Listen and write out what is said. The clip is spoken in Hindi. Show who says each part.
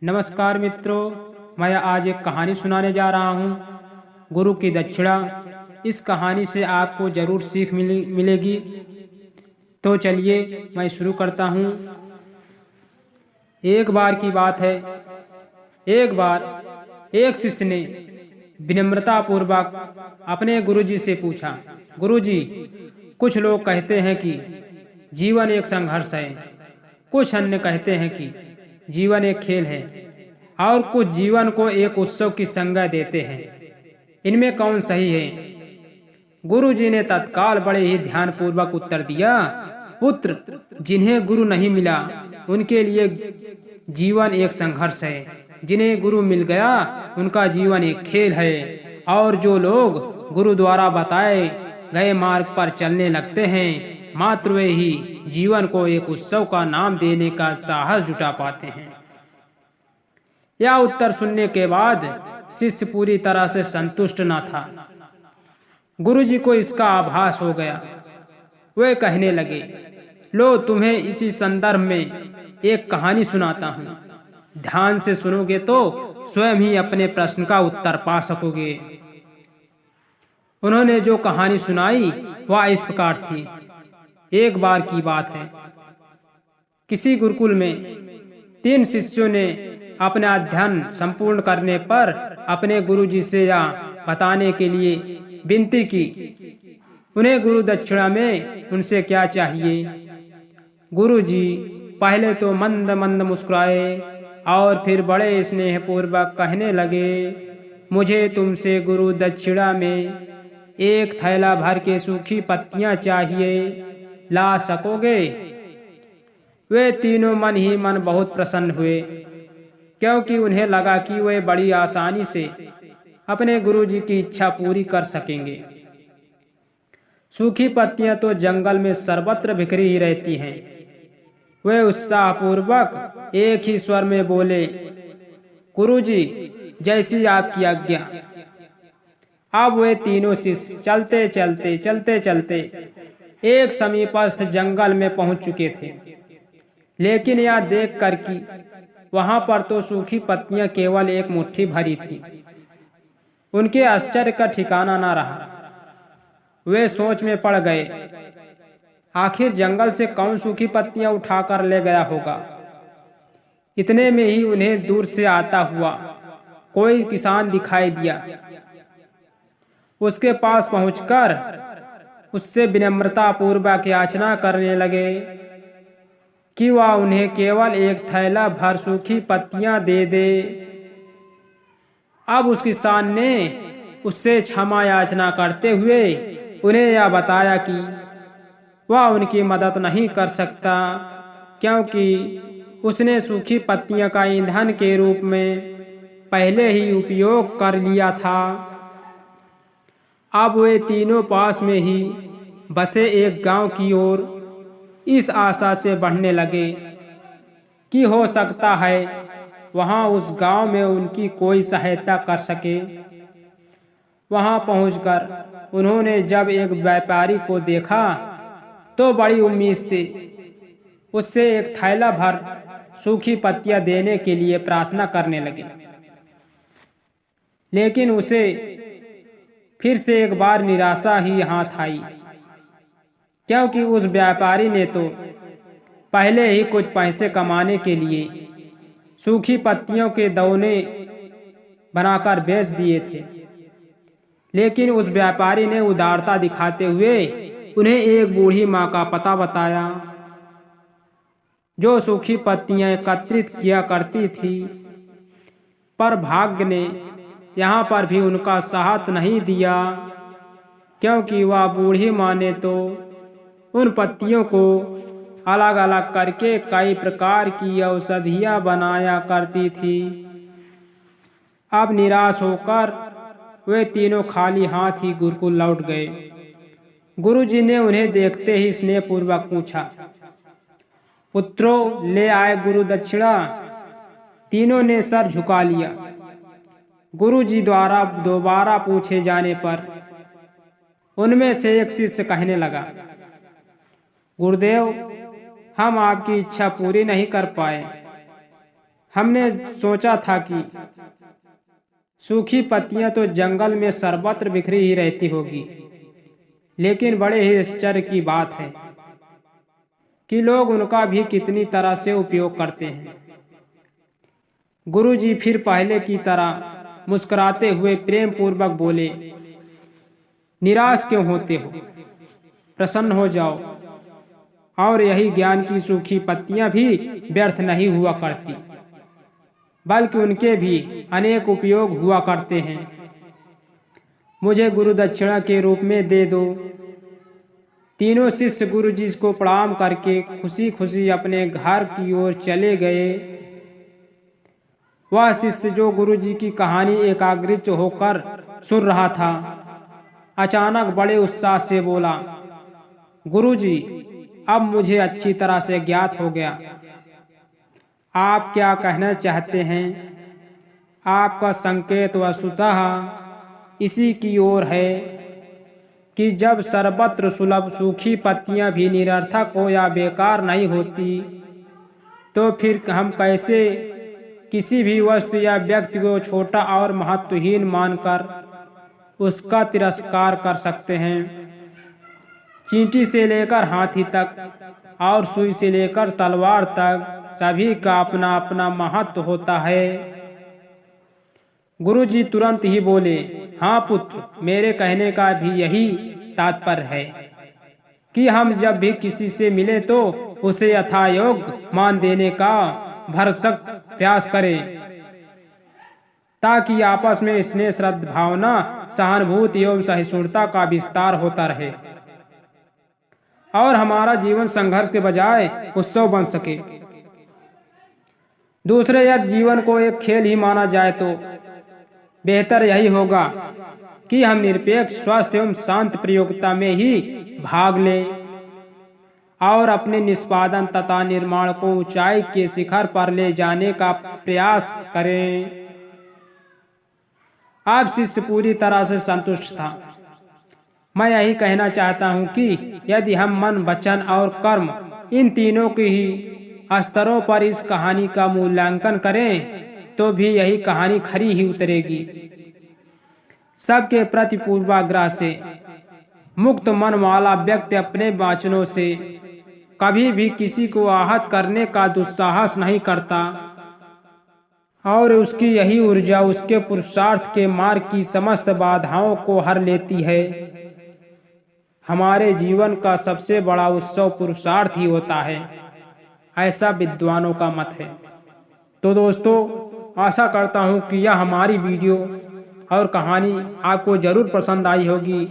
Speaker 1: नमस्कार मित्रों, मैं आज एक कहानी सुनाने जा रहा हूँ, गुरु की दक्षिणा। इस कहानी से आपको जरूर सीख मिलेगी। तो चलिए मैं शुरू करता हूँ। एक बार की बात है, एक बार एक शिष्य ने विनम्रता पूर्वक अपने गुरुजी से पूछा, गुरुजी, कुछ लोग कहते हैं कि जीवन एक संघर्ष है, कुछ अन्य कहते हैं कि जीवन एक खेल है और कुछ जीवन को एक उत्सव की संज्ञा देते हैं। इनमें कौन सही है? गुरुजी ने तत्काल बड़े ही ध्यानपूर्वक उत्तर दिया, पुत्र, जिन्हें गुरु नहीं मिला उनके लिए जीवन एक संघर्ष है, जिन्हें गुरु मिल गया उनका जीवन एक खेल है, और जो लोग गुरु द्वारा बताए गए मार्ग पर चलने लगते हैं, मात्र वे ही जीवन को एक उत्सव का नाम देने का साहस जुटा पाते हैं। यह उत्तर सुनने के बाद शिष्य पूरी तरह से संतुष्ट न था। गुरुजी को इसका आभास हो गया। वे कहने लगे, लो, तुम्हें इसी संदर्भ में एक कहानी सुनाता हूँ। ध्यान से सुनोगे तो स्वयं ही अपने प्रश्न का उत्तर पा सकोगे। उन्होंने जो कहानी सुनाई वह इस प्रकार थी। एक बार की बात है, किसी गुरुकुल में 3 शिष्यों ने अपने अध्ययन संपूर्ण करने पर अपने गुरुजी से यह बताने के लिए विनती की उन्हें गुरु दक्षिणा में उनसे क्या चाहिए। गुरुजी पहले तो मंद मंद मुस्कुराए और फिर बड़े स्नेह पूर्वक कहने लगे, मुझे तुमसे गुरु दक्षिणा में एक थैला भर के सूखी पत्तियां चाहिए, ला सकोगे? वे तीनों मन ही मन बहुत प्रसन्न हुए, क्योंकि उन्हें लगा कि वे बड़ी आसानी से अपने गुरुजी की इच्छा पूरी कर सकेंगे। सूखी पत्तियां तो जंगल में सर्वत्र बिखरी ही रहती हैं। वे उत्साहपूर्वक एक ही स्वर में बोले, गुरुजी, जैसी आपकी आज्ञा। अब वे तीनों शिष्य चलते चलते एक समीपस्थ जंगल में पहुंच चुके थे, लेकिन यह देख कर कि वहां पर तो सूखी पत्तियां केवल एक मुट्ठी भरी थी, उनके आश्चर्य का ठिकाना न रहा। वे सोच में पड़ गए, आखिर जंगल से कौन सूखी पत्तियां उठाकर ले गया होगा। इतने में ही उन्हें दूर से आता हुआ कोई किसान दिखाई दिया। उसके पास पहुंचकर उससे विनम्रता पूर्वक याचना करने लगे कि वह उन्हें केवल एक थैला भर सूखी पत्तियां दे दे। अब उस किसान ने उससे क्षमा याचना करते हुए उन्हें यह बताया कि वह उनकी मदद नहीं कर सकता, क्योंकि उसने सूखी पत्तियां का ईंधन के रूप में पहले ही उपयोग कर लिया था। अब वे तीनों पास में ही बसे एक गांव की ओर इस आशा से बढ़ने लगे कि हो सकता है वहां उस गांव में उनकी कोई सहायता कर सके। वहां पहुंचकर उन्होंने जब एक व्यापारी को देखा तो बड़ी उम्मीद से उससे एक थैला भर सूखी पत्तियां देने के लिए प्रार्थना करने लगे, लेकिन उसे फिर से एक बार निराशा ही हाथ आई, क्योंकि उस व्यापारी ने तो पहले ही कुछ पैसे कमाने के लिए सूखी पत्तियों के दौने बनाकर बेच दिए थे। लेकिन उस व्यापारी ने उदारता दिखाते हुए उन्हें एक बूढ़ी माँ का पता बताया, जो सूखी पत्तियां एकत्रित किया करती थी। पर भाग्य ने यहाँ पर भी उनका साथ नहीं दिया, क्योंकि वह बूढ़ी माँ ने तो उन पत्तियों को अलग अलग करके कई प्रकार की औषधियां बनाया करती थी। अब निराश होकर वे तीनों खाली हाथ ही गुरुकुल लौट गए। गुरुजी ने उन्हें देखते ही स्नेहपूर्वक पूछा, पुत्रों, ले आए गुरु दक्षिणा? तीनों ने सर झुका लिया। गुरुजी द्वारा दोबारा पूछे जाने पर उनमें से एक शिष्य कहने लगा, गुरुदेव, हम आपकी इच्छा पूरी नहीं कर पाए। हमने सोचा था कि सूखी पत्तियां तो जंगल में सर्वत्र बिखरी ही रहती होगी, लेकिन बड़े ही आश्चर्य की बात है कि लोग उनका भी कितनी तरह से उपयोग करते हैं। गुरुजी फिर पहले की तरह मुस्कुराते हुए प्रेम पूर्वक बोले, निराश क्यों होते हो, प्रसन्न हो जाओ। और यही ज्ञान की सूखी पत्तियां भी व्यर्थ नहीं हुआ करती, बल्कि उनके भी अनेक उपयोग हुआ करते हैं। मुझे गुरु दक्षिणा के रूप में दे दो। तीनों शिष्य गुरुजी को प्रणाम करके खुशी खुशी अपने घर की ओर चले गए। वह शिष्य जो गुरुजी की कहानी एकाग्रचित्त होकर सुन रहा था, अचानक बड़े उत्साह से बोला, गुरुजी, अब मुझे अच्छी तरह से ज्ञात हो गया। आप क्या कहना चाहते हैं? आपका संकेत वस्तुतः इसी की ओर है कि जब सर्वत्र सुलभ सूखी पत्तियां भी निरर्थक हो या बेकार नहीं होती, तो फिर हम कैसे किसी भी वस्तु या व्यक्ति को छोटा और महत्वहीन मानकर उसका तिरस्कार कर सकते हैं। चींटी से लेकर हाथी तक और सुई से लेकर तलवार तक सभी का अपना अपना महत्व होता है। गुरुजी तुरंत ही बोले, हाँ पुत्र, मेरे कहने का भी यही तात्पर्य है कि हम जब भी किसी से मिले तो उसे यथायोग्य मान देने का भरसक प्रयास करें, ताकि आपस में स्नेह, श्रद्धा भावना, सहानुभूति एवं सहिष्णुता का विस्तार होता रहे और हमारा जीवन संघर्ष के बजाय उत्सव बन सके। दूसरे, यदि जीवन को एक खेल ही माना जाए तो बेहतर यही होगा कि हम निरपेक्ष, स्वस्थ एवं शांत प्रतियोगिता में ही भाग लें और अपने निष्पादन तथा निर्माण को ऊंचाई के शिखर पर ले जाने का प्रयास करें। अब शिष्य पूरी तरह से संतुष्ट था। मैं यही कहना चाहता हूं कि यदि हम मन, वचन और कर्म इन तीनों के ही स्तरों पर इस कहानी का मूल्यांकन करें तो भी यही कहानी खरी ही उतरेगी। सबके प्रति पूर्वाग्रह से मुक्त मन वाला व्यक्ति अपने वचनों से कभी भी किसी को आहत करने का दुस्साहस नहीं करता और उसकी यही ऊर्जा उसके पुरुषार्थ के मार्ग की समस्त बाधाओं को हर लेती है। हमारे जीवन का सबसे बड़ा उत्सव पुरुषार्थ ही होता है, ऐसा विद्वानों का मत है। तो दोस्तों, आशा करता हूँ कि यह हमारी वीडियो और कहानी आपको जरूर पसंद आई होगी।